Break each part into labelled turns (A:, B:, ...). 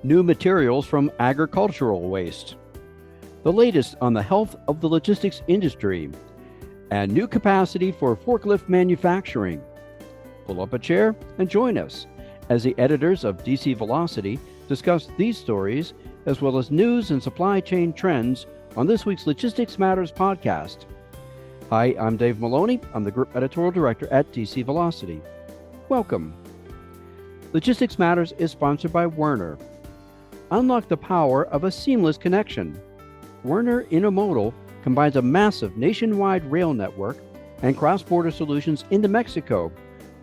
A: new materials from agricultural waste, the latest on the health of the logistics industry, and new capacity for forklift manufacturing. Pull up a chair and join us as the editors of DC Velocity discuss these stories as well as news and supply chain trends on this week's Logistics Matters podcast. Hi, I'm Dave Maloney. I'm the Group Editorial Director at DC Velocity. Welcome. Logistics Matters is sponsored by Werner. Unlock the power of a seamless connection. Werner Intermodal combines a massive nationwide rail network and cross-border solutions into Mexico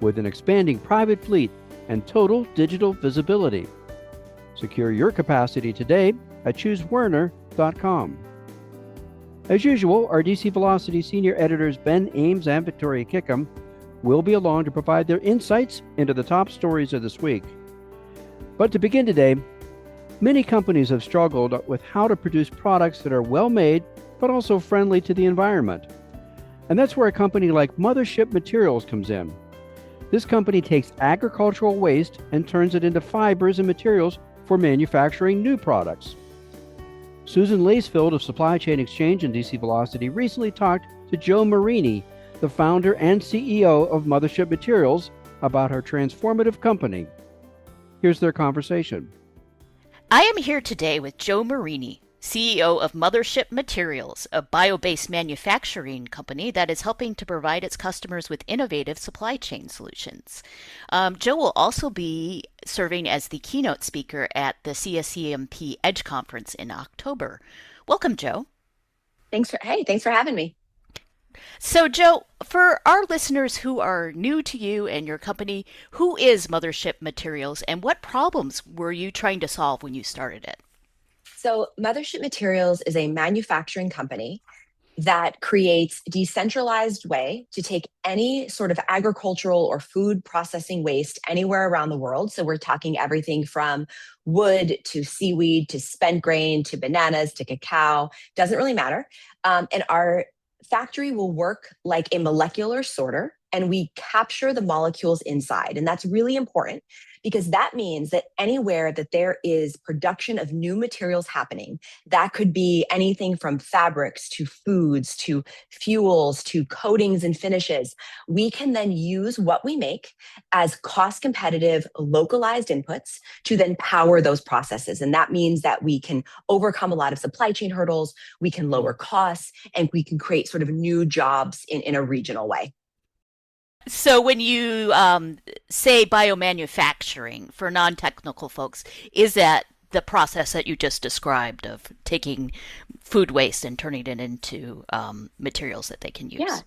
A: with an expanding private fleet and total digital visibility. Secure your capacity today at choosewerner.com. As usual, our DC Velocity senior editors Ben Ames and Victoria Kickham will be along to provide their insights into the top stories of this week. But to begin today, many companies have struggled with how to produce products that are well made but also friendly to the environment. And that's where a company like Mothership Materials comes in. This company takes agricultural waste and turns it into fibers and materials for manufacturing new products. Susan Lacefield of Supply Chain Xchange and DC Velocity recently talked to Jo Marini, the founder and CEO of Mothership Materials, about her transformative company. Here's their conversation.
B: I am here today with Jo Marini, CEO of Mothership Materials, a bio-based manufacturing company that is helping to provide its customers with innovative supply chain solutions. Jo will also be serving as the keynote speaker at the CSCMP Edge Conference in October. Welcome, Jo.
C: Thanks for having me.
B: So, Jo, for our listeners who are new to you and your company, who is Mothership Materials and what problems were you trying to solve when you started it?
C: So Mothership Materials is a manufacturing company that creates a decentralized way to take any sort of agricultural or food processing waste anywhere around the world. So we're talking everything from wood to seaweed to spent grain to bananas to cacao, doesn't really matter. And our factory will work like a molecular sorter, and we capture the molecules inside. And that's really important because that means that anywhere that there is production of new materials happening, that could be anything from fabrics to foods to fuels to coatings and finishes, we can then use what we make as cost competitive, localized inputs to then power those processes. And that means that we can overcome a lot of supply chain hurdles, we can lower costs, and we can create sort of new jobs in a regional way.
B: So when you say biomanufacturing, for non-technical folks, is that the process that you just described of taking food waste and turning it into materials that they can use?
C: Yeah.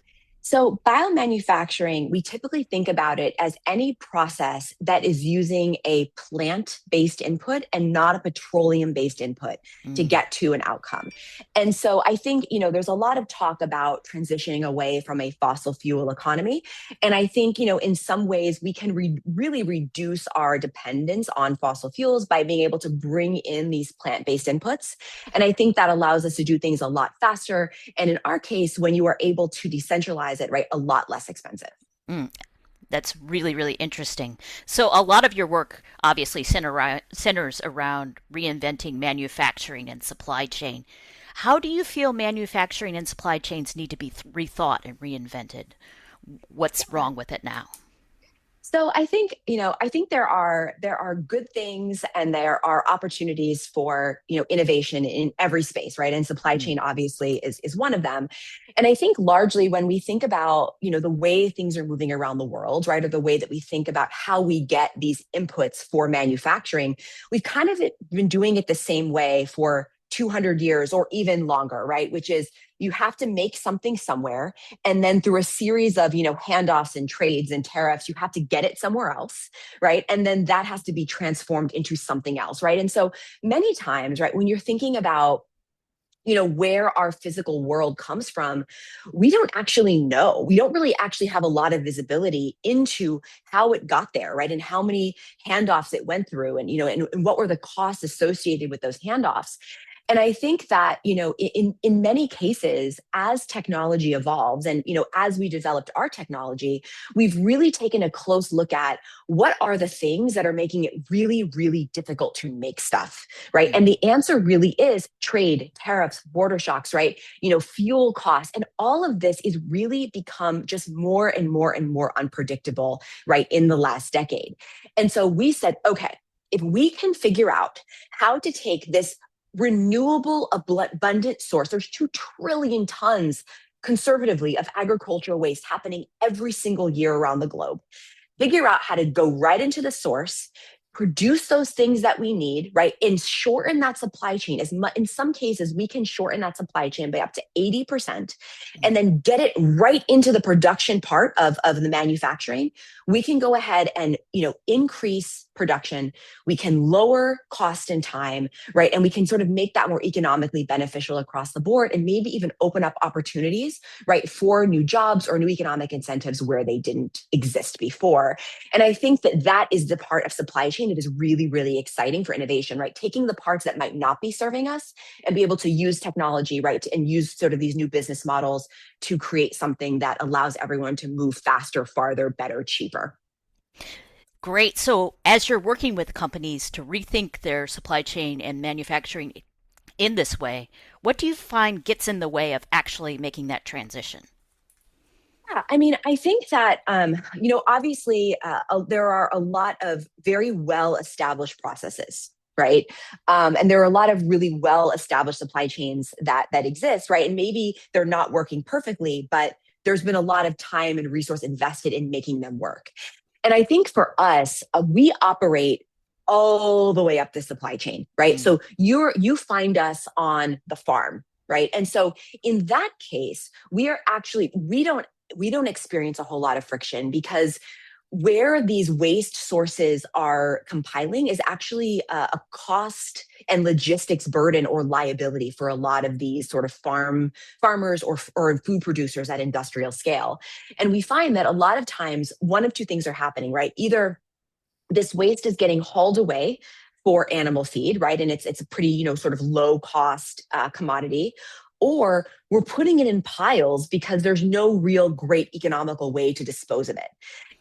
C: So biomanufacturing, we typically think about it as any process that is using a plant-based input and not a petroleum-based input to get to an outcome. And so I think, there's a lot of talk about transitioning away from a fossil fuel economy. And I think, in some ways we can really reduce our dependence on fossil fuels by being able to bring in these plant-based inputs. And I think that allows us to do things a lot faster. And in our case, when you are able to decentralize it, right, a lot less expensive.
B: That's really, really interesting. So a lot of your work obviously centers around reinventing manufacturing and supply chain. How do you feel manufacturing and supply chains need to be rethought and reinvented? What's wrong with it now?
C: So I think there are good things and there are opportunities for, innovation in every space, right? And supply chain obviously is one of them. And I think largely when we think about, the way things are moving around the world, right? Or the way that we think about how we get these inputs for manufacturing, we've kind of been doing it the same way for 200 years or even longer, right? Which is you have to make something somewhere. And then through a series of, handoffs and trades and tariffs, you have to get it somewhere else, right? And then that has to be transformed into something else, right? And so many times, right, when you're thinking about where our physical world comes from, we don't actually know. We don't really actually have a lot of visibility into how it got there, right? And how many handoffs it went through and what were the costs associated with those handoffs. And I think that, in many cases, as technology evolves and, as we developed our technology, we've really taken a close look at what are the things that are making it really, really difficult to make stuff, right? And the answer really is trade, tariffs, border shocks, right? Fuel costs. And all of this is really become just more and more and more unpredictable, right, in the last decade. And so we said, okay, if we can figure out how to take this renewable abundant source, there's 2 trillion tons conservatively of agricultural waste happening every single year around the globe, figure out how to go right into the source, produce those things that we need, right? And shorten that supply chain as much. In some cases, we can shorten that supply chain by up to 80% and then get it right into the production part of the manufacturing. We can go ahead and, increase production. We can lower cost and time, right? And we can sort of make that more economically beneficial across the board and maybe even open up opportunities, right, for new jobs or new economic incentives where they didn't exist before. And I think that is the part of supply chain that is really, really exciting for innovation, right? Taking the parts that might not be serving us and be able to use technology, right, and use sort of these new business models to create something that allows everyone to move faster, farther, better, cheaper.
B: Great. So, as you're working with companies to rethink their supply chain and manufacturing in this way, what do you find gets in the way of actually making that transition?
C: Yeah, I mean, I think that, obviously there are a lot of very well established processes, right? And there are a lot of really well established supply chains that exist, right? And maybe they're not working perfectly, but there's been a lot of time and resource invested in making them work. And I think for us, we operate all the way up the supply chain, right? So you find us on the farm, right? And so in that case, we don't experience a whole lot of friction because where these waste sources are compiling is actually a cost and logistics burden or liability for a lot of these sort of farmers or food producers at industrial scale. And we find that a lot of times one of 2 things are happening, right? Either this waste is getting hauled away for animal feed, right? And it's a pretty, sort of low cost commodity, or we're putting it in piles because there's no real great economical way to dispose of it.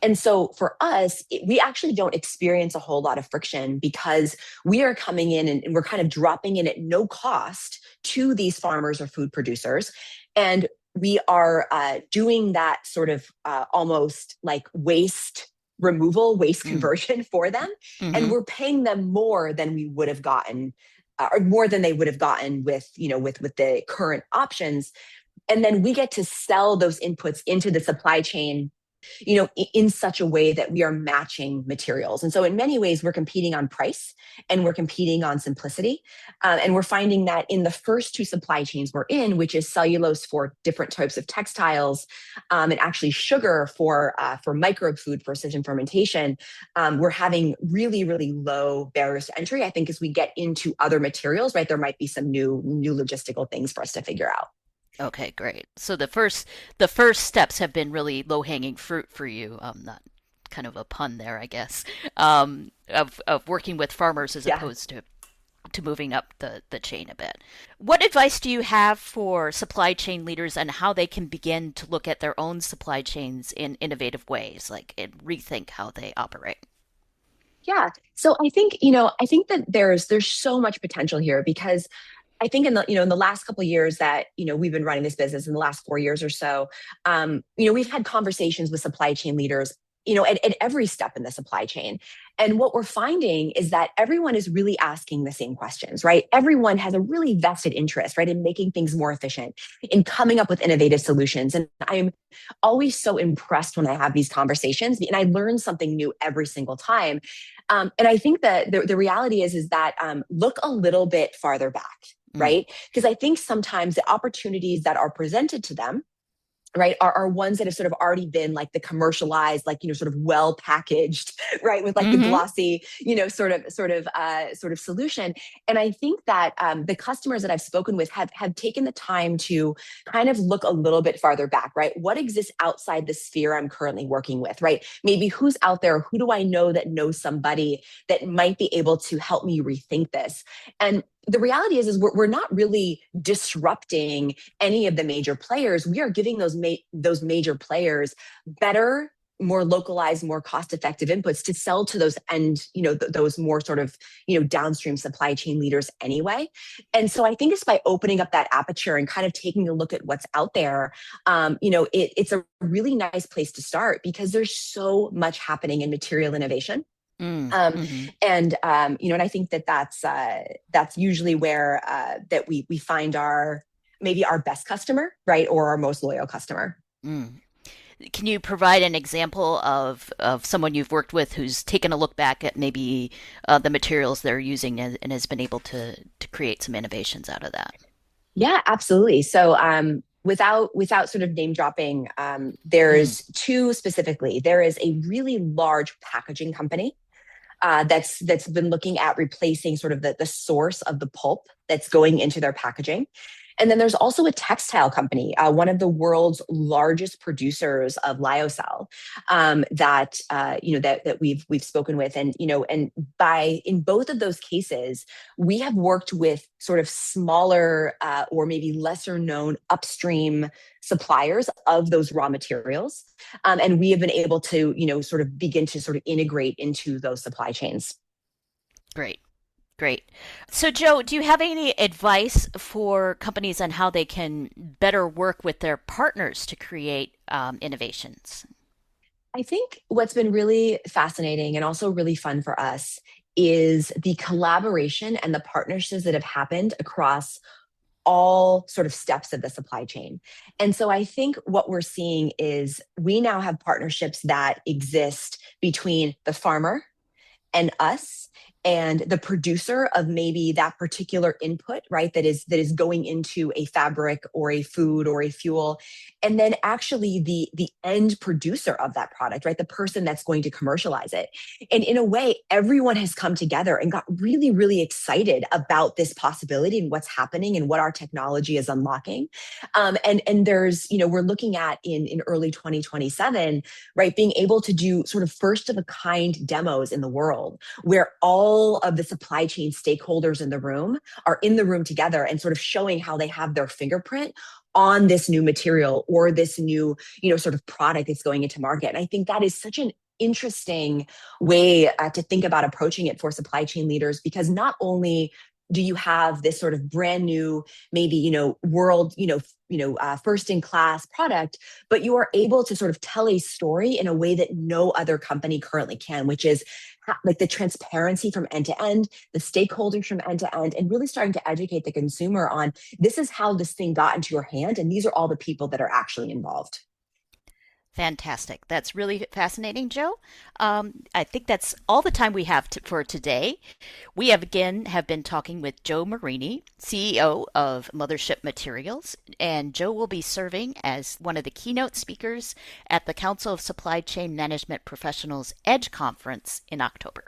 C: And so for us, we actually don't experience a whole lot of friction because we are coming in and we're kind of dropping in at no cost to these farmers or food producers. And we are doing that sort of almost like waste removal, waste conversion for them. And we're paying them more than we would have gotten or more than they would have gotten with the current options. And then we get to sell those inputs into the supply chain, in such a way that we are matching materials. And so in many ways, we're competing on price and we're competing on simplicity. And we're finding that in the first 2 supply chains we're in, which is cellulose for different types of textiles, and actually sugar for microbe food for precision fermentation, we're having really, really low barriers to entry. I think as we get into other materials, right, there might be some new logistical things for us to figure out.
B: Okay, great. So the first steps have been really low hanging fruit for you. Not kind of a pun there, I guess. Of working with farmers as opposed to moving up the chain a bit. What advice do you have for supply chain leaders on how they can begin to look at their own supply chains in innovative ways, like and rethink how they operate?
C: Yeah. So I think that there's so much potential here because I think in the last couple of years that, we've been running this business in the last 4 years or so, we've had conversations with supply chain leaders, at every step in the supply chain. And what we're finding is that everyone is really asking the same questions, right? Everyone has a really vested interest, right, in making things more efficient, in coming up with innovative solutions. And I'm always so impressed when I have these conversations and I learn something new every single time. And I think that the reality is that look a little bit farther back, right? Because I think sometimes the opportunities that are presented to them, right, are ones that have sort of already been like the commercialized, like, sort of well packaged, right, with like the glossy, sort of solution. And I think that the customers that I've spoken with have taken the time to kind of look a little bit farther back, right? What exists outside the sphere I'm currently working with, right? Maybe who's out there? Who do I know that knows somebody that might be able to help me rethink this? And the reality is we're not really disrupting any of the major players. We are giving those major players better, more localized, more cost-effective inputs to sell to those end, those more sort of, downstream supply chain leaders anyway. And so I think it's by opening up that aperture and kind of taking a look at what's out there, it's a really nice place to start because there's so much happening in material innovation. And I think that's usually where that we find maybe our best customer, right, or our most loyal customer.
B: Can you provide an example of someone you've worked with who's taken a look back at maybe the materials they're using and has been able to create some innovations out of that?
C: Yeah, absolutely. So without sort of name dropping, there's two specifically. There is a really large packaging company that's been looking at replacing sort of the source of the pulp that's going into their packaging. And then there's also a textile company, one of the world's largest producers of lyocell, that we've spoken with, and in both of those cases, we have worked with sort of smaller or maybe lesser known upstream suppliers of those raw materials, and we have been able to sort of begin to sort of integrate into those supply chains.
B: Great. Great. So, Jo, do you have any advice for companies on how they can better work with their partners to create innovations?
C: I think what's been really fascinating and also really fun for us is the collaboration and the partnerships that have happened across all sort of steps of the supply chain. And so I think what we're seeing is we now have partnerships that exist between the farmer and us and the producer of maybe that particular input, right, that is going into a fabric or a food or a fuel, and then actually the end producer of that product, right, the person that's going to commercialize it. And in a way, everyone has come together and got really, really excited about this possibility and what's happening and what our technology is unlocking. And there's, we're looking at in early 2027, right, being able to do sort of first of a kind demos in the world where all of the supply chain stakeholders in the room are in the room together and sort of showing how they have their fingerprint on this new material or this new, sort of product that's going into market. And I think that is such an interesting way to think about approaching it for supply chain leaders, because not only do you have this sort of brand new, maybe, world, first in class product, but you are able to sort of tell a story in a way that no other company currently can, which is like the transparency from end to end, the stakeholders from end to end, and really starting to educate the consumer on this is how this thing got into your hand, and these are all the people that are actually involved.
B: Fantastic. That's really fascinating, Jo. I think that's all the time we have for today. We have been talking with Jo Marini, CEO of Mothership Materials, and Jo will be serving as one of the keynote speakers at the Council of Supply Chain Management Professionals EDGE conference in October.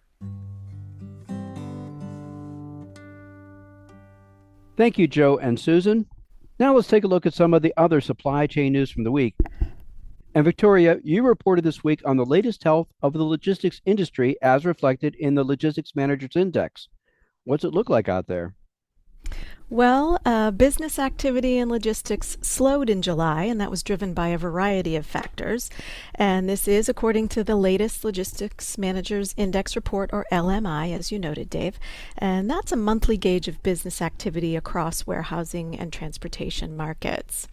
A: Thank you, Jo and Susan. Now let's take a look at some of the other supply chain news from the week. And Victoria, you reported this week on the latest health of the logistics industry as reflected in the Logistics Managers Index. What's it look like out there?
D: Well, business activity in logistics slowed in July, and that was driven by a variety of factors. And this is according to the latest Logistics Managers Index report, or LMI, as you noted, Dave. And that's a monthly gauge of business activity across warehousing and transportation markets.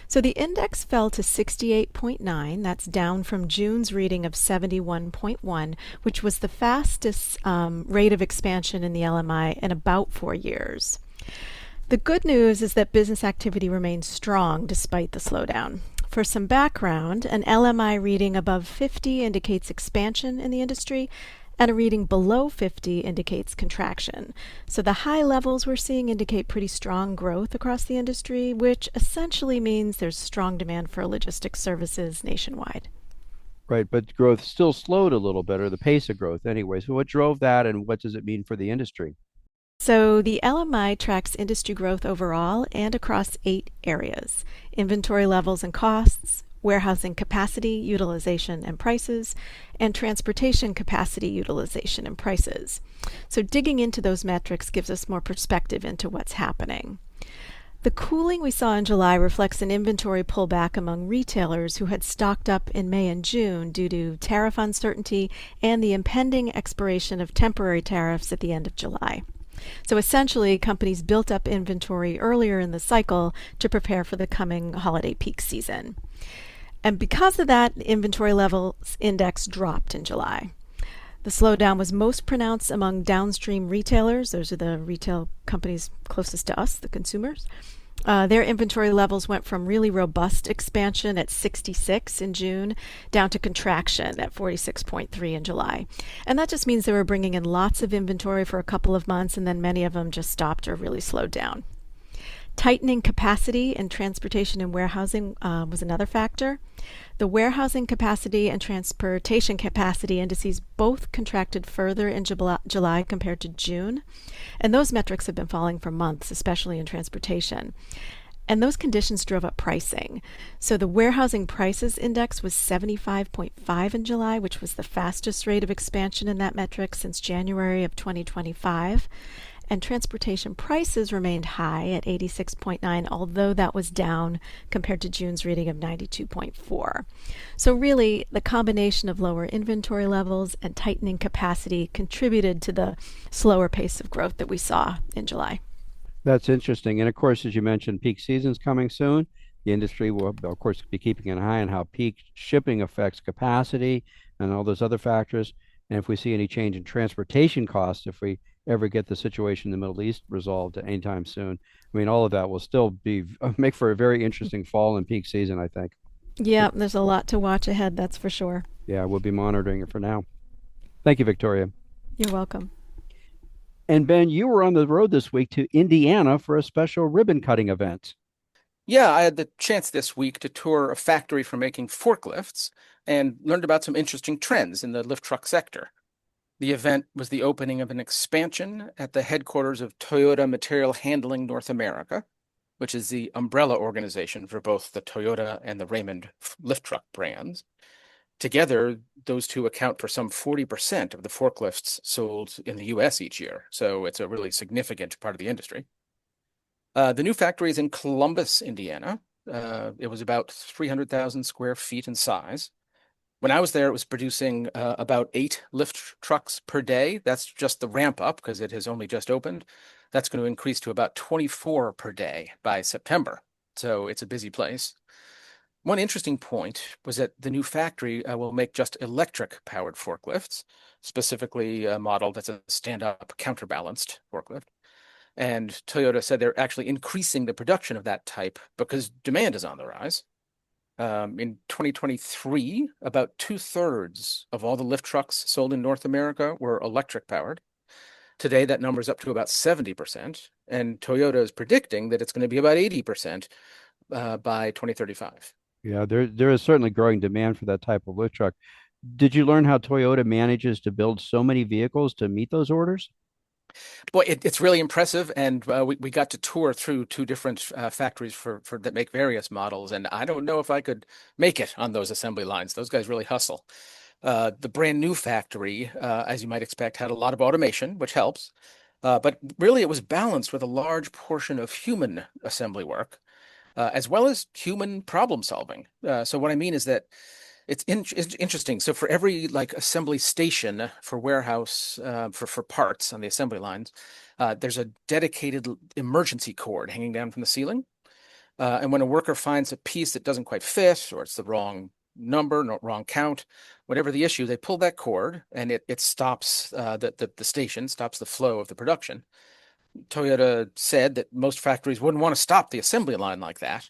D: So the index fell to 68.9. That's down from June's reading of 71.1, which was the fastest rate of expansion in the LMI in about 4 years. The good news is that business activity remains strong despite the slowdown. For some background, an LMI reading above 50 indicates expansion in the industry, and a reading below 50 indicates contraction. So the high levels we're seeing indicate pretty strong growth across the industry, which essentially means there's strong demand for logistics services nationwide.
A: Right, but growth still slowed a little bit, or the pace of growth anyway. So what drove that, and what does it mean for the industry?
D: So the LMI tracks industry growth overall and across 8 areas: inventory levels and costs, warehousing capacity, utilization, and prices, and transportation capacity, utilization, and prices. So digging into those metrics gives us more perspective into what's happening. The cooling we saw in July reflects an inventory pullback among retailers who had stocked up in May and June due to tariff uncertainty and the impending expiration of temporary tariffs at the end of July. So essentially, companies built up inventory earlier in the cycle to prepare for the coming holiday peak season. And because of that, the inventory levels index dropped in July. The slowdown was most pronounced among downstream retailers. Those are the retail companies closest to us, the consumers. Their inventory levels went from really robust expansion at 66 in June down to contraction at 46.3 in July. And that just means they were bringing in lots of inventory for a couple of months, and then many of them just stopped or really slowed down. Tightening capacity in transportation and warehousing was another factor. The warehousing capacity and transportation capacity indices both contracted further in July compared to June, and those metrics have been falling for months, especially in transportation. And those conditions drove up pricing. So the warehousing prices index was 75.5 in July, which was the fastest rate of expansion in that metric since January of 2025. And transportation prices remained high at 86.9, although that was down compared to June's reading of 92.4. So really, the combination of lower inventory levels and tightening capacity contributed to the slower pace of growth that we saw in July.
A: That's interesting. And of course, as you mentioned, peak season's coming soon. The industry will, of course, be keeping an eye on how peak shipping affects capacity and all those other factors. And if we see any change in transportation costs, if we ever get the situation in the Middle East resolved anytime soon, I mean, all of that will still be make for a very interesting fall and peak season, I think.
D: Yeah, there's a lot to watch ahead, that's for sure.
A: Yeah, we'll be monitoring it for now. Thank you, Victoria.
D: You're welcome.
A: And Ben, you were on the road this week to Indiana for a special ribbon cutting event.
E: Yeah, I had the chance this week to tour a factory for making forklifts and learned about some interesting trends in the lift truck sector. The event was the opening of an expansion at the headquarters of Toyota Material Handling North America, which is the umbrella organization for both the Toyota and the Raymond lift truck brands. Together, those two account for some 40% of the forklifts sold in the US each year, so it's a really significant part of the industry. The new factory is in Columbus, Indiana. It was about 300,000 square feet in size. When I was there, it was producing about 8 lift trucks per day. That's just the ramp up because it has only just opened. That's going to increase to about 24 per day by September. So it's a busy place. One interesting point was that the new factory will make just electric powered forklifts, specifically a model that's a stand-up counterbalanced forklift. And Toyota said they're actually increasing the production of that type because demand is on the rise. In 2023, about 2/3 of all the lift trucks sold in North America were electric powered. Today, that number is up to about 70%, and Toyota is predicting that it's going to be about 80% by 2035.
A: Yeah, there is certainly growing demand for that type of lift truck. Did you learn how Toyota manages to build so many vehicles to meet those orders?
E: Boy, it's really impressive, and we got to tour through 2 different factories for that make various models, and I don't know if I could make it on those assembly lines. Those guys really hustle. The brand new factory, as you might expect, had a lot of automation, which helps, but really it was balanced with a large portion of human assembly work, as well as human problem solving. So what I mean is that it's interesting. So for every assembly station for warehouse for parts on the assembly lines, there's a dedicated emergency cord hanging down from the ceiling. And when a worker finds a piece that doesn't quite fit, or it's the wrong number, no, wrong count, whatever the issue, they pull that cord and it stops the station, stops the flow of the production. Toyota said that most factories wouldn't want to stop the assembly line like that,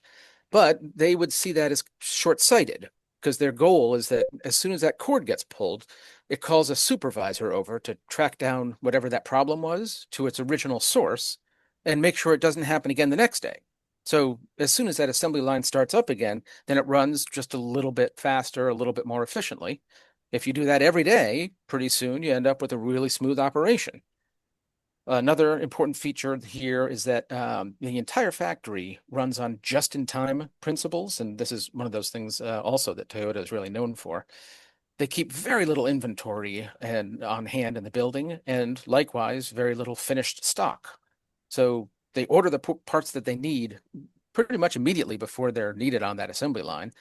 E: but they would see that as short-sighted because their goal is that as soon as that cord gets pulled, it calls a supervisor over to track down whatever that problem was to its original source and make sure it doesn't happen again the next day. So as soon as that assembly line starts up again, then it runs just a little bit faster, a little bit more efficiently. If you do that every day, pretty soon you end up with a really smooth operation. Another important feature here is that the entire factory runs on just-in-time principles, and this is one of those things also that Toyota is really known for. They keep very little inventory on hand in the building, and likewise, very little finished stock. So they order the parts that they need pretty much immediately before they're needed on that assembly line.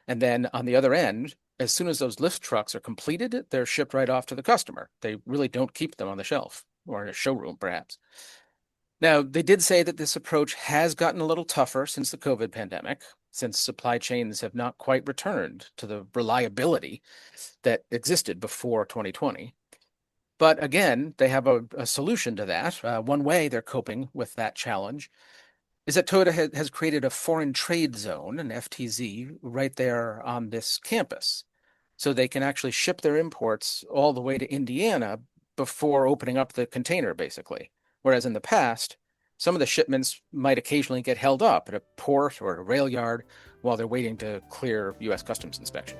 E: And then on the other end, as soon as those lift trucks are completed, they're shipped right off to the customer. They really don't keep them on the shelf or in a showroom, perhaps. Now, they did say that this approach has gotten a little tougher since the COVID pandemic, since supply chains have not quite returned to the reliability that existed before 2020. But again, they have a solution to that. One way they're coping with that challenge is that Toyota has created a foreign trade zone, an FTZ, right there on this campus. So they can actually ship their imports all the way to Indiana before opening up the container, basically. Whereas in the past, some of the shipments might occasionally get held up at a port or a rail yard while they're waiting to clear U.S. Customs inspection.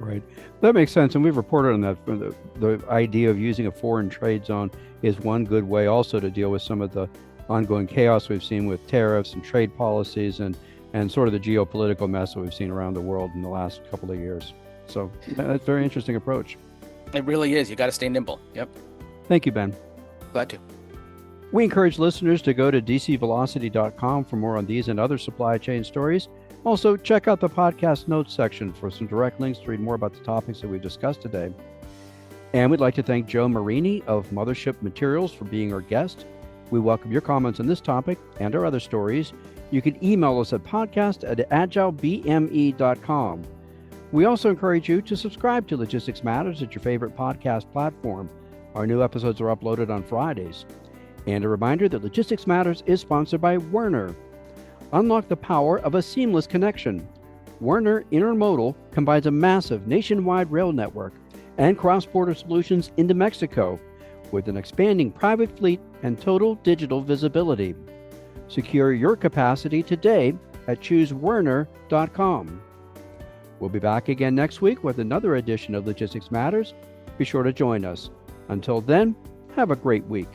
A: Right. That makes sense. And we've reported on that. The idea of using a foreign trade zone is one good way also to deal with some of the ongoing chaos we've seen with tariffs and trade policies and sort of the geopolitical mess that we've seen around the world in the last couple of years. So that's a very interesting approach.
E: It really is. You got to stay nimble. Yep.
A: Thank you, Ben.
E: Glad to.
A: We encourage listeners to go to dcvelocity.com for more on these and other supply chain stories. Also, check out the podcast notes section for some direct links to read more about the topics that we discussed today. And we'd like to thank Jo Marini of Mothership Materials for being our guest. We welcome your comments on this topic and our other stories. You can email us at podcast@agilebme.com. We also encourage you to subscribe to Logistics Matters at your favorite podcast platform. Our new episodes are uploaded on Fridays. And a reminder that Logistics Matters is sponsored by Werner. Unlock the power of a seamless connection. Werner Intermodal combines a massive nationwide rail network and cross-border solutions into Mexico with an expanding private fleet and total digital visibility. Secure your capacity today at choosewerner.com. We'll be back again next week with another edition of Logistics Matters. Be sure to join us. Until then, have a great week.